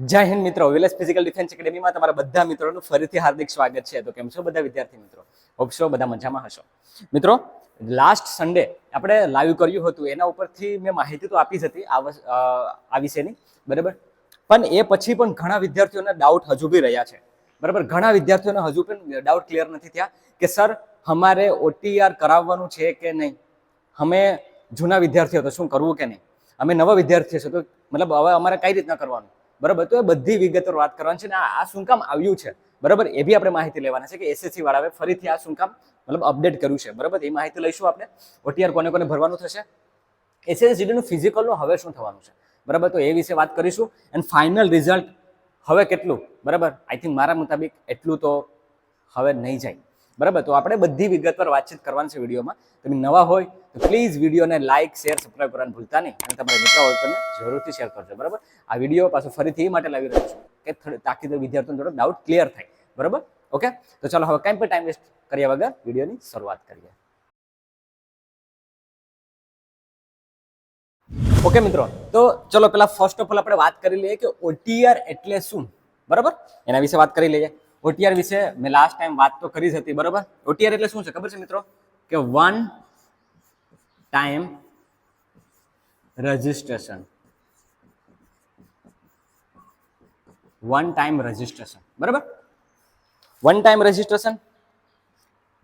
જય હિન્દ મિત્રો, village physical defence એકેડેમીમાં તમારા બધા મિત્રોનું ફરીથી હાર્દિક સ્વાગત છે. તો કેમ છો બધા વિદ્યાર્થી મિત્રો? હોપ છો બધા મજામાં હશો. મિત્રો, લાસ્ટ સન્ડે આપણે લાઈવ કર્યું હતું, એના ઉપરથી મેં માહિતી તો આપી જ હતી આ વિશેની, બરાબર. પણ એ પછી પણ ઘણા વિદ્યાર્થીઓને ડાઉટ હજુ બી રહ્યા છે, બરાબર. ઘણા વિદ્યાર્થીઓને હજુ પણ ડાઉટ ક્લિયર નથી થયા કે સર અમારે OTR કરાવવાનું છે કે નહીં, અમે જૂના વિદ્યાર્થીઓ તો શું કરવું કે નહીં, અમે નવા વિદ્યાર્થીઓ છે તો મતલબ હવે અમારે કઈ રીતના કરવાનું, બરાબર. તો એ બધી વિગતો વાત કરવાની છે ને આ શું કામ આવ્યું છે, બરાબર, એ બી આપણે માહિતી લેવાના છે કે SSC વાળાએ ફરીથી આ શું કામ મતલબ અપડેટ કર્યું છે, બરાબર. એ માહિતી લઈશું આપણે. OTR કોને કોને ભરવાનું થશે, SSC નું ફિઝિકલનું હવે શું થવાનું છે, બરાબર. તો એ વિશે વાત કરીશું. એન્ડ ફાઇનલ રિઝલ્ટ હવે કેટલું, બરાબર, આઈ થિંક મારા મુતાબિક એટલું તો હવે નહીં જાય, બરાબર. તો આપણે બધી વિગતવાર વાતચીત કરવાની છે વિડીયોમાં. તમે નવા હોય તો પ્લીઝ વિડીયોને લાઇક, શેર, સબસ્ક્રાઇબ કરવાનું ભૂલતા નહીં, અને તમારા મિત્રો હોય તો જરૂરથી શેર કરજો, બરાબર. આ વિડીયો પાછો ફરીથી એ માટે લાવી રહ્યો છું કે તાકી વિદ્યાર્થીઓને થોડો ડાઉટ ક્લિયર થાય, બરાબર. ઓકે, તો ચાલો હવે કંઈ પણ ટાઈમ વેસ્ટ કર્યા વગર વિડીયોની શરૂઆત કરીએ. ઓકે મિત્રો, તો ચલો પેલા ફર્સ્ટ ઓફ ઓલ આપણે વાત કરી લઈએ કે OTR એટલે શું, બરાબર. એના વિશે વાત કરી લઈએ. OTR વિશે મેં લાસ્ટ ટાઈમ વાત તો કરી જ હતી, બરાબર. OTR એટલે શું છે ખબર છે મિત્રો? કે one time registration, one time registration, બરાબર. વન ટાઈમ રજિસ્ટ્રેશન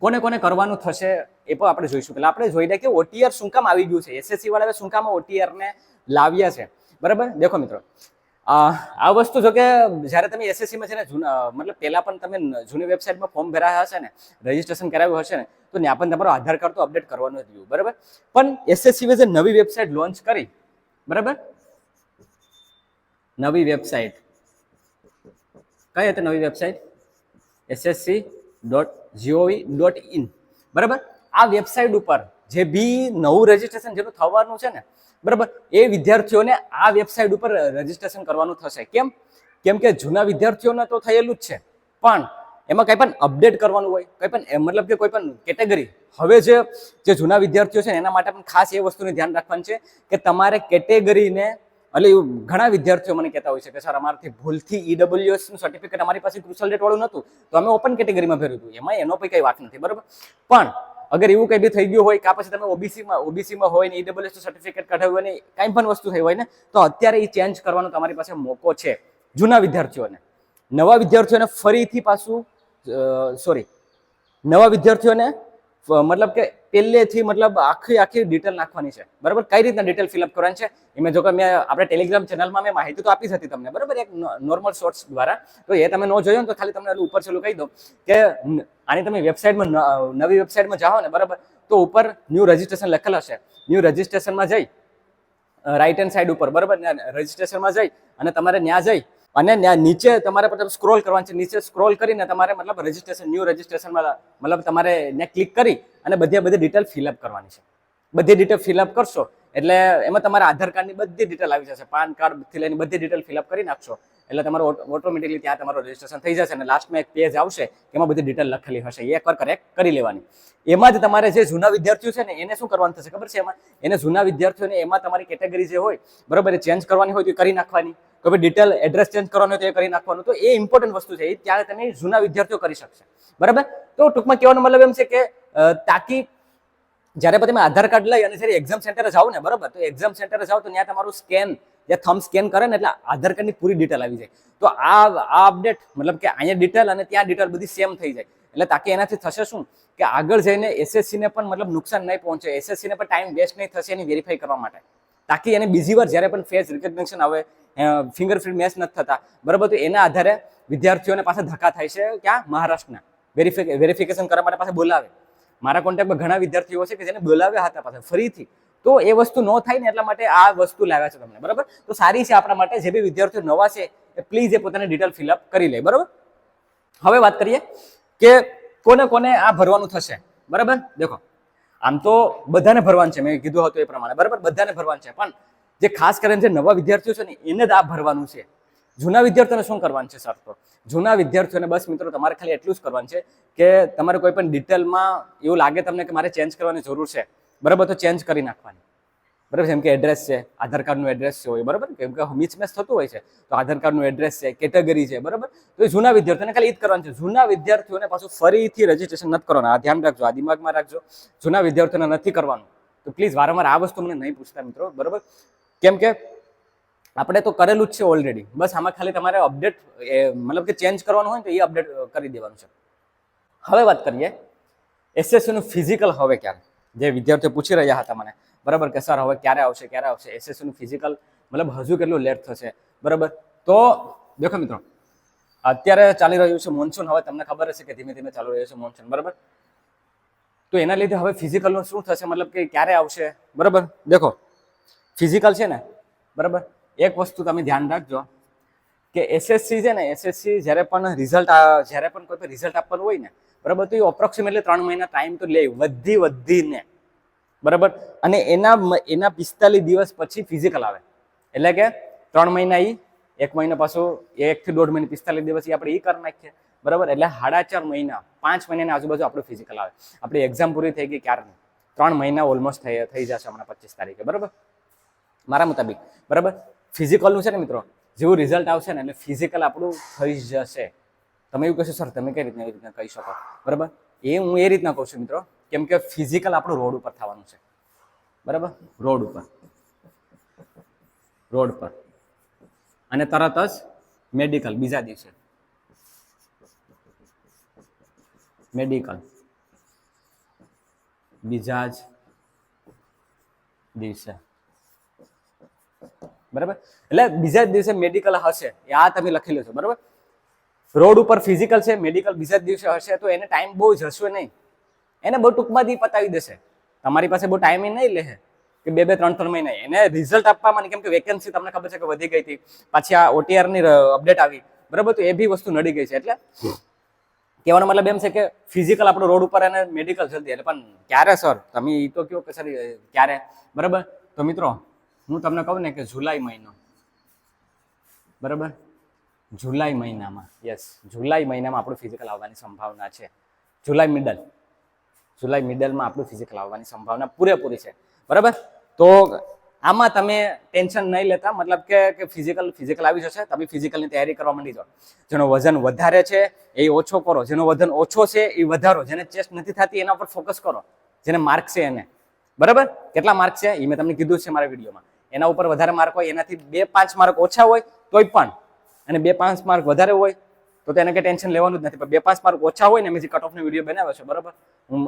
કોને કોને કરવાનું થશે એ પણ આપણે જોઈશું. પહેલા આપણે જોઈ લઈએ કે OTR શું કામ આવી ગયું છે, SSC વાળાએ શું કામ OTR ને લાવ્યા છે, બરાબર. દેખો મિત્રો, આ વસ્તુ જો કે જ્યારે તમે SSC માં છે ને મતલબ પહેલા પણ તમે જૂની વેબસાઇટમાં ફોર્મ ભરાયા હશે ને, રજીસ્ટ્રેશન કરાવ્યું હશે ને, તો ત્યાં પણ તમારો આધાર કાર્ડ તો અપડેટ કરવાનું જ રહ્યું, બરાબર. પણ SSC જે નવી વેબસાઇટ લોન્ચ કરી, બરાબર, નવી વેબસાઇટ કઈ હતી? નવી વેબસાઇટ ssc.gov.in, બરાબર. આ વેબસાઇટ ઉપર જે બી નવું રજીસ્ટ્રેશન જેનું થવાનું છે ને, બરાબર, એ વિદ્યાર્થીઓને આ વેબસાઇટ ઉપર રજીસ્ટ્રેશન કરવાનું થશે. કેમ કે જૂના વિદ્યાર્થીઓને તો થયેલું જ છે, પણ એમાં કંઈ પણ અપડેટ કરવાનું હોય, કંઈ પણ મતલબ કે કોઈ પણ કેટેગરી, હવે જે જૂના વિદ્યાર્થીઓ છે એના માટે પણ ખાસ એ વસ્તુને ધ્યાન રાખવાનું છે કે તમારે કેટેગરીને, એટલે ઘણા વિદ્યાર્થીઓ મને કહેતા હોય છે કે સર અમારાથી ભૂલથી EWS નું સર્ટિફિકેટ અમારી પાસે ક્રુશિયલ ડેટ વાળું નહોતું તો અમે ઓપન કેટેગરીમાં ભર્યું હતું, એમાં એનો કોઈ વાત નથી, બરાબર. પણ અગર એવું કંઈ બી થઈ ગયું હોય કે પછી તમે ઓબીસીમાં હોય ને EWS નું સર્ટિફિકેટ કઢાવ્યું હોય ને કાંઈ પણ વસ્તુ થઈ હોય ને, તો અત્યારે એ ચેન્જ કરવાનો તમારી પાસે મોકો છે જૂના વિદ્યાર્થીઓને. નવા વિદ્યાર્થીઓને ફરીથી પાછું નવા વિદ્યાર્થીઓને મતલબ કે પહેલેથી મતલબ આખી ડિટેલ નાખવાની છે, બરાબર. કઈ રીતના ડિટેલ ફિલઅપ કરવાની છે એમાં જો કે મેં આપણે ટેલિગ્રામ ચેનલમાં મેં માહિતી તો આપી જ હતી તમને, બરાબર, એક નોર્મલ શોર્ટ્સ દ્વારા. તો એ તમે ન જોયો ને તો ખાલી તમને ઉપર છેલ્લું કહી દો કે આની તમે વેબસાઇટમાં નવી વેબસાઇટમાં જાઓ ને, બરાબર, તો ઉપર ન્યૂ રજિસ્ટ્રેશન લખેલ હશે. ન્યૂ રજિસ્ટ્રેશનમાં જઈ રાઈટ હેન્ડ સાઈડ ઉપર, બરાબર, રજિસ્ટ્રેશનમાં જઈ અને તમારે ત્યાં જઈ અને નીચે તમારે મતલબ સ્ક્રોલ કરવાનું છે. નીચે સ્ક્રોલ કરીને તમારે મતલબ રજિસ્ટ્રેશન, ન્યૂ રજિસ્ટ્રેશનમાં મતલબ તમારે ત્યાં ક્લિક કરી અને બધી ડિટેલ ફિલઅપ કરવાની છે. બધી ડિટેલ ફિલઅપ કરશો એટલે એમાં તમારા આધાર કાર્ડની બધી ડિટેલ આવી જશે, પાન કાર્ડથી લઈને બધી ડિટેલ ફિલઅપ કરી નાખશો એટલે તમારું ઓટોમેટિકલી ત્યાં તમારું રજિસ્ટ્રેશન થઈ જશે. અને લાસ્ટમાં એક પેજ આવશે એમાં બધી ડિટેલ લખેલી હશે, એ એકવાર કરેક્ટ કરી લેવાની. એમાં જ તમારે જે જૂના વિદ્યાર્થીઓ છે ને એને શું કરવાનું થશે ખબર છે? એને જૂના વિદ્યાર્થીઓને એમાં તમારી કેટેગરી જે હોય, બરાબર, એ ચેન્જ કરવાની હોય તો એ કરી નાખવાની, કોઈ ડિટેલ એડ્રેસ ચેન્જ કરવાનું હોય તો એ કરી નાખવાનું. તો એ ઇમ્પોર્ટન્ટ વસ્તુ છે, એ ત્યારે તમે જૂના વિદ્યાર્થીઓ કરી શકશે, બરાબર. તો ટૂંકમાં કહેવાનો મતલબ એમ છે કે તાકી જ્યારે તમે આધાર કાર્ડ લઈ અને જ્યારે એક્ઝામ સેન્ટરે જાઓ ને, બરાબર, તો એક્ઝામ સેન્ટરે જાઓ તો ત્યાં તમારું સ્કેન, જે થમ્બ સ્કેન કરે ને એટલે આધાર કાર્ડની પૂરી ડિટેલ આવી જાય. તો આ અપડેટ મતલબ કે અહીંયા ડિટેલ અને ત્યાં ડિટેલ બધી સેમ થઈ જાય એટલે તાકી એનાથી થશે શું કે આગળ જઈને SSC ને પણ મતલબ નુકસાન નહીં પહોંચે, SSC ને પણ ટાઈમ વેસ્ટ નહીં થશે એની વેરીફાઈ કરવા માટે, તાકી એને બીજી વાર જ્યારે પણ ફેસ રિકગ્નિશન આવે, ફિંગરપ્રિન્ટ મેચ નથી થતા, બરાબર, તો એના આધારે વિદ્યાર્થીઓને પાછા ધક્કા થાય છે. ક્યાં? મહારાષ્ટ્રના વેરિફિકેશન કરવા માટે પાછા બોલાવે. મારા કોન્ટેક્ટમાં ઘણા વિદ્યાર્થીઓ છે કે જેને બોલાવ્યા હતા પાછા ફરીથી. તો એ વસ્તુ ન થાય ને એટલા માટે આ વસ્તુ લાવ્યા છે તમને, બરાબર. તો સારી છે આપણા માટે. જે બી વિદ્યાર્થીઓ નવા છે એ પ્લીઝ એ પોતાની ડિટેલ ફિલઅપ કરી લે, બરાબર. હવે વાત કરીએ કે કોને કોને આ ભરવાનું થશે, બરાબર. દેખો, આમ તો બધાને ભરવાનું છે, મેં કીધું હતું એ પ્રમાણે, બરાબર, બધાને ભરવાનું છે. પણ જે ખાસ કરીને જે નવા વિદ્યાર્થીઓ છે ને એને જ આ ભરવાનું છે. જૂના વિદ્યાર્થીઓને શું કરવાનું છે સર? તો જૂના વિદ્યાર્થીઓને બસ મિત્રો તમારે ખાલી એટલું જ કરવાનું છે કે તમારે કોઈ પણ ડિટેલમાં એવું લાગે તમને કે મારે ચેન્જ કરવાની જરૂર છે, બરાબર, તો ચેન્જ કરી નાખવાની. બરાબર, જેમ કે એડ્રેસ છે, આધાર કાર્ડનું એડ્રેસ છે હોય, બરાબર, કેમ કે મિસમેચ થતું હોય છે, તો આધાર કાર્ડનું એડ્રેસ છે, કેટેગરી છે, બરાબર. તો એ જૂના વિદ્યાર્થીઓને ખાલી એ જ કરવાનું છે. જૂના વિદ્યાર્થીઓને પાછું ફરીથી રજીસ્ટ્રેશન નથી કરવાનું. આ ધ્યાન રાખજો, આ દિમાગમાં રાખજો. જૂના વિદ્યાર્થીઓને નથી કરવાનું. તો પ્લીઝ વારંવાર આ વસ્તુ મને નહીં પૂછતા મિત્રો, બરાબર. કેમ કે આપણે તો કરેલું જ છે ઓલરેડી. બસ આમાં ખાલી તમારે અપડેટ મતલબ કે ચેન્જ કરવાનું હોય તો એ અપડેટ કરી દેવાનું છે. હવે વાત કરીએ એસએસસીનું ફિઝિકલ હવે ક્યારે, જે વિદ્યાર્થીઓ પૂછી રહ્યા હતા મને, બરાબર, કે સર હવે ક્યારે આવશે એસએસસીનું ફિઝિકલ, મતલબ હજુ કેટલું લેટ થશે, બરાબર. તો દેખો મિત્રો, અત્યારે ચાલી રહ્યું છે મોન્સૂન. હવે તમને ખબર હશે કે ધીમે ધીમે ચાલુ રહ્યું છે મોન્સૂન, બરાબર. તો એના લીધે હવે ફિઝિકલનું શું થશે, મતલબ કે ક્યારે આવશે, બરાબર. દેખો ફિઝિકલ છે ને, બરાબર, એક વસ્તુ તમે ધ્યાન રાખજો કે એસએસસી છે ને, એસએસસી જ્યારે પણ કોઈ પણ રિઝલ્ટ આપવાનું હોય ને, બરાબર, તો એ અપ્રોક્સિમેટલી 3 મહિના ટાઈમ તો લે વધીને, બરાબર. અને એના 45 દિવસ પછી ફિઝિકલ આવે. એટલે કે 3 મહિના 1 મહિના પાછું 1 થી 1.5 મહિના 45 દિવસ આપણે કરી નાખીએ, બરાબર. એટલે 4.5 મહિના 5 મહિનાની આજુબાજુ આપણું ફિઝિકલ આવે. આપણી એક્ઝામ પૂરી થઈ ગઈ ક્યારની, 3 મહિના ઓલમોસ્ટ થઈ જશે હમણાં 25 તારીખે, બરાબર, મારા મુતાબિક, બરાબર. ફિઝિકલનું છે ને મિત્રો, જેવું રિઝલ્ટ આવશે ને એટલે ફિઝિકલ આપણું થઈ જશે. તમે એવું કહેશો સર તમે કઈ રીતના કહી શકો, બરાબર. હું એ રીતના કહું છું મિત્રો, કેમ કે ફિઝિકલ આપણું રોડ ઉપર થવાનું છે, બરાબર, રોડ પર અને તરત જ મેડિકલ બીજા દિવસે, મેડિકલ બીજા જ દિવસે, બરાબર. એટલે બીજા જ દિવસે મેડિકલ હશે, આ તમે લખી લેજો, બરાબર. રોડ ઉપર ફિઝિકલ છે, મેડિકલ બીજા જ દિવસે હશે, તો એને ટાઈમ બહુ જશે નહીં, એને બહુ ટૂંકમાંથી પતાવી દેશે. તમારી પાસે બહુ ટાઈમ નહીં લે કે 2-3 મહિના. એને રિઝલ્ટ આપવામાં, કેમ કે વેકેન્સી તમને ખબર છે કે વધી ગઈ હતી, પાછી આ ઓટીઆરની અપડેટ આવી, બરાબર. તો એ બી વસ્તુ નડી ગઈ છે. એટલે કહેવાનો મતલબ એમ છે કે ફિઝિકલ આપણો રોડ ઉપર અને મેડિકલ જલ્દી. એટલે પણ ક્યારે સર તમે એ તો કહો કે સર ક્યારે, બરાબર. તો મિત્રો હું તમને કહું ને કે જુલાઈ મહિનો, બરાબર, જુલાઈ મહિનામાં, યસ, જુલાઈ મહિનામાં આપણું ફિઝિકલ આવવાની સંભાવના છે. જુલાઈ મિડલમાં આપણું ફિઝિકલ આવવાની સંભાવના પૂરેપૂરી છે, બરાબર. તો આમાં તમે ટેન્શન નહીં લેતા, મતલબ કે ફિઝિકલ આવી જશે. તમે ફિઝિકલની તૈયારી કરવા માંડી જાઓ. જેનો વજન વધારે છે એ ઓછો કરો, જેનો વજન ઓછો છે એ વધારો, જેને ચેસ્ટ નથી થતી એના પર ફોકસ કરો, જેને માર્ક છે એને, બરાબર. કેટલા માર્ક છે એ મેં તમને કીધું છે મારા વિડીયોમાં. એના ઉપર વધારે માર્ક હોય, એનાથી 2-5 માર્ક ઓછા હોય તોય પણ, અને 2-5 માર્ક વધારે હોય તો એને કંઈ ટેન્શન લેવાનું જ નથી. પણ 2-5 માર્ક ઓછા હોય ને, મેં જે કટ ઓફનો વિડીયો બનાવ્યો છે, બરાબર, હું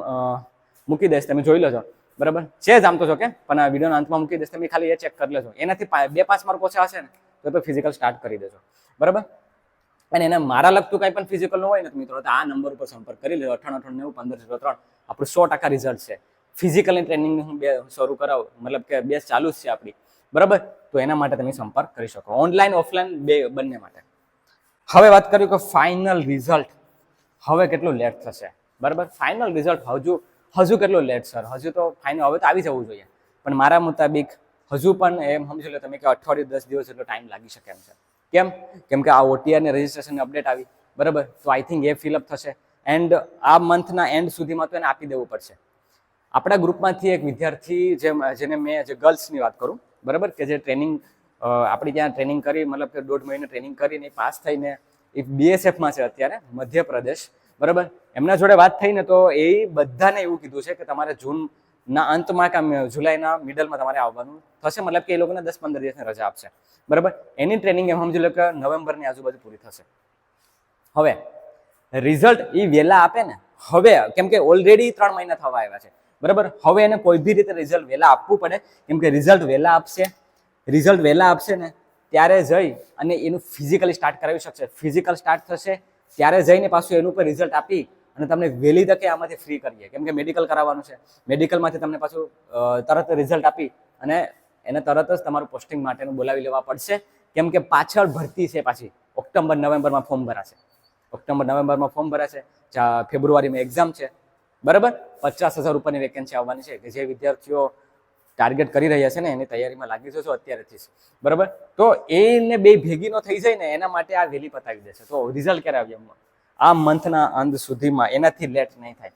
મૂકી દઈશ, તમે જોઈ લેજો, બરાબર. છે જ આમ તો છો કે, પણ આ વિડીયોના અંતમાં મૂકી દઈશ, તમે ખાલી એ ચેક કરી લેજો. એનાથી 2-5 માર્ક ઓછા હશે ને તો ફિઝિકલ સ્ટાર્ટ કરી દેજો, બરાબર. અને એને મારા લગતું કંઈ પણ ફિઝિકલ નું હોય ને મિત્રો, તો આ નંબર ઉપર સંપર્ક કરી લેજો. 9898901503 આપણું 100% રિઝલ્ટ છે. ફિઝિકલની ટ્રેનિંગ હું શરૂ કરાવું, મતલબ કે બેસ ચાલુ જ છે આપણી, બરાબર. તો એના માટે તમે સંપર્ક કરી શકો, ઓનલાઈન ઓફલાઈન બંને માટે. હવે વાત કર્યું કે ફાઇનલ રિઝલ્ટ હવે કેટલું લેટ થશે, બરાબર. ફાઇનલ રિઝલ્ટ હજુ કેટલું લેટ સર, હજુ તો ફાઇનલ હવે તો આવી જવું જોઈએ, પણ મારા મુતાબિક હજુ પણ એમ સમજી લો તમે કે 8-10 દિવસ જેટલો ટાઈમ લાગી શકે એમ છે. કેમ કે આ ઓટીઆરની રજિસ્ટ્રેશનની અપડેટ આવી, બરાબર. તો આઈ થિંક એ ફિલઅપ થશે એન્ડ આ મંથના એન્ડ સુધીમાં તો એને આપી દેવું પડશે. આપણા ગ્રુપમાંથી એક વિદ્યાર્થી જેને મેં જે ગર્લ્સની વાત કરું, બરાબર, કે જે ટ્રેનિંગ આપણી ત્યાં ટ્રેનિંગ કરી, મતલબ કે 1.5 મહિને ટ્રેનિંગ કરીને પાસ થઈને એ બીએસએફમાં છે અત્યારે મધ્યપ્રદેશ, બરાબર. એમના જોડે વાત થઈને તો એ બધાને એવું કીધું છે કે તમારે જૂનના અંતમાં કે જુલાઈના મિડલમાં તમારે આવવાનું થશે, મતલબ કે એ લોકોને 10-15 દિવસની રજા આપશે, બરાબર. એની ટ્રેનિંગ એમ સમજી લો કે નવેમ્બરની આજુબાજુ પૂરી થશે. હવે રિઝલ્ટ એ વહેલા આપે ને, હવે કેમ કે ઓલરેડી 3 મહિના થવા આવ્યા છે, બરાબર. હવે એને કોઈ બી રીતે રિઝલ્ટ વહેલા આપવું પડે, કેમ કે રિઝલ્ટ વહેલા આપશે ને ત્યારે જઈ અને એનું ફિઝિકલી સ્ટાર્ટ કરાવી શકશે. ફિઝિકલ સ્ટાર્ટ થશે ત્યારે જઈને પાછું એનું પર રિઝલ્ટ આપી અને તમને વહેલી તકે આમાંથી ફ્રી કરીએ, કેમ કે મેડિકલ કરાવવાનું છે. મેડિકલમાંથી તમને પાછું તરત રિઝલ્ટ આપી અને એને તરત જ તમારું પોસ્ટિંગ માટેનું બોલાવી લેવા પડશે, કેમ કે પાછળ ભરતી છે, પાછી ઓક્ટોબર-નવેમ્બરમાં ફોર્મ ભરાશે. ફેબ્રુઆરીમાં એક્ઝામ છે, બરાબર. 50,000 રૂપિયાની વેકેન્સી આવવાની છે, કે જે વિદ્યાર્થીઓ ટાર્ગેટ કરી રહ્યા છે ને એની તૈયારીમાં લાગી જશો અત્યારેથી, બરાબર. તો એને બે ભેગી નો થઈ જાય ને એના માટે આ વહેલી પતાવી દેશે. તો રિઝલ્ટ ક્યારે આવ્યું? આ મંથના અંત સુધીમાં, એનાથી લેટ નહીં થાય,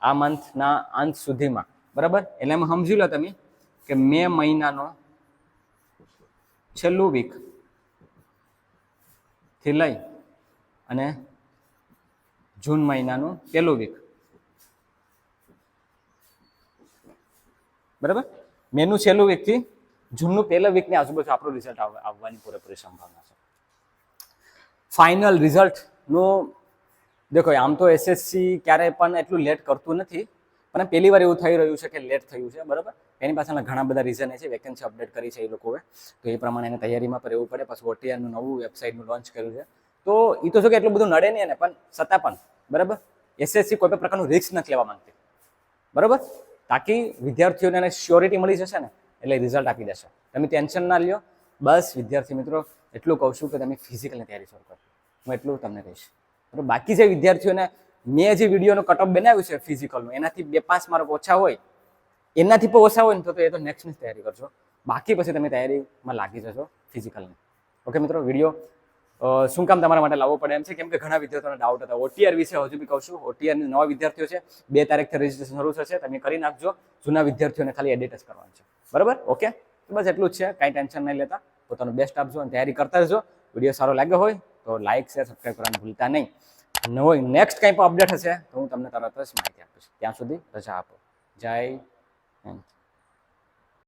આ મંથના અંત સુધીમાં, બરાબર. એટલે એમાં સમજી લો તમે કે મે મહિનાનો છેલ્લું વીક થી લઈ અને જૂન મહિનાનું પહેલું વીક, બરાબર, મેનું છેલ્લું વીકથી જૂનનું પહેલા વીકની આજુબાજુ આપણું રિઝલ્ટ આવવાની પૂરેપૂરી સંભાવના છે. ફાઇનલ રિઝલ્ટનું દેખો, આમ તો એસએસસી ક્યારેય પણ એટલું લેટ કરતું નથી, પણ પહેલી વાર એવું થઈ રહ્યું છે કે લેટ થયું છે, બરાબર. એની પાછળના ઘણા બધા રીઝન છે. વેકેન્સી અપડેટ કરી છે એ લોકોએ, તો એ પ્રમાણે એને તૈયારીમાં પણ રહેવું પડે. પછી ઓટીઆરનું નવું વેબસાઇટનું લોન્ચ કર્યું છે, તો એ તો શું કે એટલું બધું નડે નહીં એને, પણ છતાં પણ બરાબર એસએસસી કોઈ પણ પ્રકારનું રિસ્ક નથી લેવા માંગતી, બરાબર. તાકી વિદ્યાર્થીઓને એને શ્યોરિટી મળી જશે ને એટલે રિઝલ્ટ આપી દેશે. તમે ટેન્શન ના લ્યો. બસ વિદ્યાર્થી મિત્રો એટલું કહું છું કે તમે ફિઝિકલની તૈયારી શરૂ કરો, હું એટલું તમને કહીશ. બરાબર. બાકી જે વિદ્યાર્થીઓને મેં જે વિડીયોનું કટઓફ બનાવ્યું છે ફિઝિકલનું, એનાથી 2-5 માર્ક ઓછા હોય, એનાથી પણ ઓછા હોય ને તો એ તો નેક્સ્ટની તૈયારી કરજો. બાકી પછી તમે તૈયારીમાં લાગી જશો ફિઝિકલની. ઓકે મિત્રો, વિડીયો શું કામ તમારા માટે લાવવો પડે એમ છે, કેમ કે ઘણા વિદ્યાર્થીઓને ડાઉટ હતા. ઓટીઆર વિશે હજુ બી કહું છું. ઓટીઆરની નવા વિદ્યાર્થીઓ છે, 2 તારીખથી રજીસ્ટ્રેશન શરૂ થશે, તમે કરી નાખજો. જૂના વિદ્યાર્થીઓને ખાલી એડિટ જ કરવાનું છે, બરાબર. ઓકે, બસ એટલું જ છે, કાંઈ ટેન્શન નહીં લેતા. પોતાનું બેસ્ટ આપજો અને તૈયારી કરતા રહેજો. વિડીયો સારો લાગ્યો હોય તો લાઇક, શેર, સબસ્ક્રાઈબ કરવાનું ભૂલતા નહીં. નેક્સ્ટ કંઈ પણ અપડેટ હશે તો હું તમને તરત જ માહિતી આપીશ. ત્યાં સુધી રજા આપો. જય હિન્દ.